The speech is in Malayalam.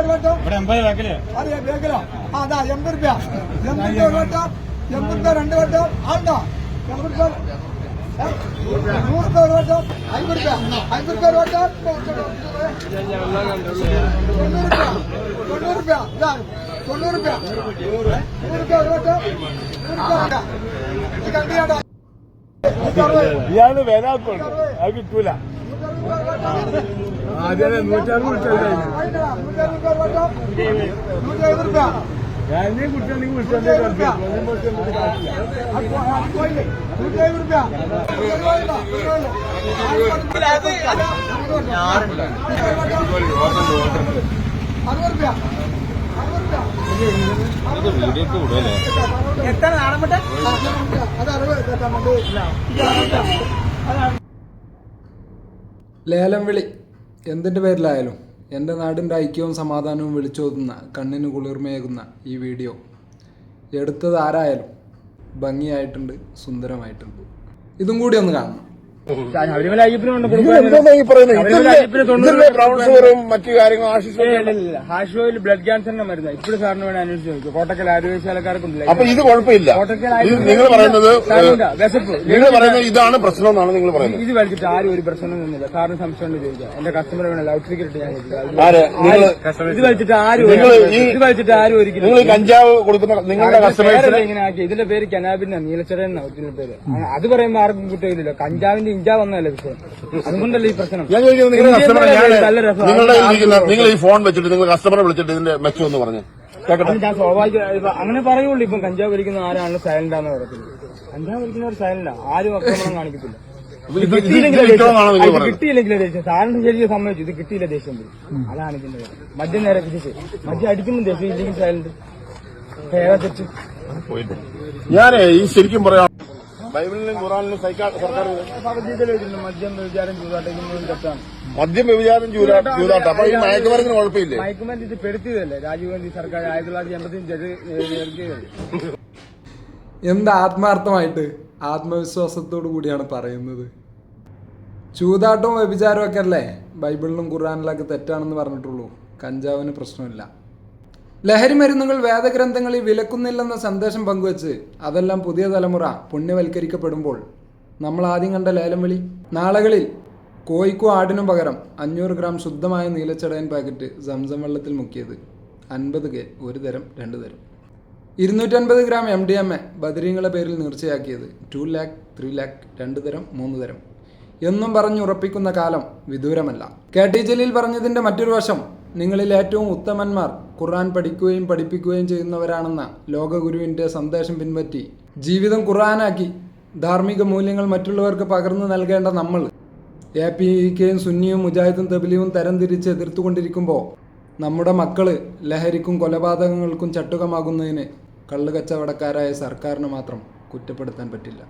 ഇവിടെ 80 ബാക്കില് അതെ ബേക്കിലോ അതാ 80 രൂപ 80 ഒരു വട്ടം 80 രണ്ട് വട്ടം ആണ്ടോ 80 രൂപ 100 രൂപ ഒരു വട്ടം 50 രൂപ 50 രൂപ ഒരു വട്ടം 90 രൂപ 90 രൂപ 100 രൂപ ഒരു വട്ടം ഇയാള് വേലാക്കുണ്ട് അത് കിട്ടൂല ആദ്യം 160 ഞാൻ കുട്ടിയാണെങ്കിൽ ലേലം വിളി എന്തിൻ്റെ പേരിലായാലും എൻ്റെ നാടിൻ്റെ ഐക്യവും സമാധാനവും വിളിച്ചോതുന്ന കണ്ണിന് കുളിർമയേകുന്ന ഈ വീഡിയോ എടുത്തത് ആരായാലും ഭംഗിയായിട്ടുണ്ട്, സുന്ദരമായിട്ടുണ്ട്. ഇതും കൂടി ഒന്ന് കാണണം. മറ്റു കാര്യങ്ങളും ഹാഷ്യോയിൽ ബ്ലഡ് ക്യാൻസറിന്റെ മരുന്ന് ഇപ്പോഴും സാറിന് വേണം അന്വേഷിച്ച് നോക്കും. കോട്ടക്കൽ ആരോഗ്യശാലക്കാർക്കുണ്ടല്ലോ. അപ്പൊ ഇത് കുഴപ്പമില്ല. നിങ്ങൾ പറയുന്നത് ഇതാണ് പ്രശ്നം എന്നാണ് നിങ്ങൾ പറയുന്നത്. ഇത് വലിച്ചിട്ട് ആരും ഒരു പ്രശ്നം നിന്നില്ല. സാറിന് സംശയം ഉണ്ട് ചോദിക്കാം. എന്റെ കസ്റ്റമർ വേണം ലൗഡ് സ്പീക്കർ ഇട്ട് ഞാൻ ഇത് വലിച്ചിട്ട് ആരും ഒരിക്കലും നിങ്ങൾ കഞ്ചാവ് കൊടുക്കുന്ന നിങ്ങളുടെ കസ്റ്റമേഴ്സിനെ ഇങ്ങനെ ആക്കി. ഇതിന്റെ പേര് കനാബിന്റെ നീലച്ചടൻ ഒറിജിനൽ പേര്. അത് പറയുമ്പോൾ ആർക്കും കുറ്റമില്ലല്ലോ. കഞ്ചാവിന്റെ ഇഞ്ചാ വന്നതല്ലേ വിഷയം. അതുകൊണ്ടല്ലേ ഈ പ്രശ്നം. ഞാൻ ചോദിക്കുന്നത് നിങ്ങൾ ഈ ഫോൺ വെച്ചിട്ട് നിങ്ങൾ കസ്റ്റമറെ വിളിച്ചിട്ട് ഇതിന്റെ മെച്ചം എന്ന് പറഞ്ഞു ഞാൻ സ്വാഭാവിക അങ്ങനെ പറയുള്ളൂ. ഇപ്പം കഞ്ചാവ് വലിക്കുന്ന ആരാണല്ലോ സൈലന്റാന്ന് പറയത്തില്ല. കഞ്ചാവ് വലിക്കുന്നവർ സൈലന്റാ, ആരും ആക്രമണം കാണിക്കത്തില്ല. കിട്ടിയില്ലെങ്കിലേ ദേഷ്യം. സാറിന് ശരിക്കും സമ്മതിച്ചു. ഇത് കിട്ടിയില്ല ദേഷ്യം വരും. അതാണ് ഇതിന്റെ മദ്യം നേരെ പിടിച്ച് മദ്യം അടിക്കുമ്പോൾ ദേഷ്യം ഇല്ലെങ്കിൽ സൈലന്റ് ഏതാ തെറ്റ്. ഞാനേ ഈ ശരിക്കും പറയാം ബൈബിളിലും ഖുറാനിലും സർക്കാർ മദ്യം വ്യഭിചാരം ചൂതാട്ടം തെറ്റാണ്. മദ്യം വ്യഭിചാരം ചൂതാട്ടം. അപ്പൊ ഈ മയക്കുമരുന്നിന് കുഴപ്പമില്ലേ? മയക്കുമരുന്ന് ഇത് പെടുത്തിയതല്ലേ രാജീവ് ഗാന്ധി സർക്കാർ 1985 എന്ത് ആത്മാർത്ഥമായിട്ട് ആത്മവിശ്വാസത്തോടു കൂടിയാണ് പറയുന്നത്. ചൂതാട്ടവും വ്യഭിചാരവും ഒക്കെ അല്ലേ ബൈബിളിലും ഖുറാനിലൊക്കെ തെറ്റാണെന്ന് പറഞ്ഞിട്ടുള്ളൂ. കഞ്ചാവിന് പ്രശ്നമില്ല. ലഹരി മരുന്നുകൾ വേദഗ്രന്ഥങ്ങളിൽ വിലക്കുന്നില്ലെന്ന സന്ദേശം പങ്കുവച്ച് അതെല്ലാം പുതിയ തലമുറ പുണ്യവൽക്കരിക്കപ്പെടുമ്പോൾ നമ്മൾ ആദ്യം കണ്ട ലേലം വിളി നാളുകളിൽ കോഴിക്കും ആടിനും പകരം 500 ഗ്രാം ശുദ്ധമായ നീലച്ചടയൻ പാക്കറ്റ് സംസം വെള്ളത്തിൽ മുക്കിയത് 50K ഒരു തരം 2 തരം 250 ഗ്രാം MDMA ബദരീങ്ങളെ പേരിൽ നീർച്ചയാക്കിയത് 2 lakh 3 lakh 2 തരം 3 തരം എന്നും പറഞ്ഞുറപ്പിക്കുന്ന കാലം വിദൂരമല്ല. KT ജലീൽ പറഞ്ഞതിൻ്റെ മറ്റൊരു വശം നിങ്ങളിൽ ഏറ്റവും ഉത്തമന്മാർ ഖുർആൻ പഠിക്കുകയും പഠിപ്പിക്കുകയും ചെയ്യുന്നവരാണെന്ന ലോകഗുരുവിൻ്റെ സന്ദേശം പിൻപറ്റി ജീവിതം ഖുർആനാക്കി ധാർമ്മിക മൂല്യങ്ങൾ മറ്റുള്ളവർക്ക് പകർന്നു നൽകേണ്ട നമ്മൾ APKയും സുന്നിയും മുജാഹിദും തബ്ലീഗും തരംതിരിച്ച് എതിർത്തുകൊണ്ടിരിക്കുമ്പോൾ നമ്മുടെ മക്കള് ലഹരിക്കും കൊലപാതകങ്ങൾക്കും ചട്ടുകമാകുന്നതിന് കള്ളുകച്ചവടക്കാരായ സർക്കാരിന് മാത്രം കുറ്റപ്പെടുത്താൻ പറ്റില്ല.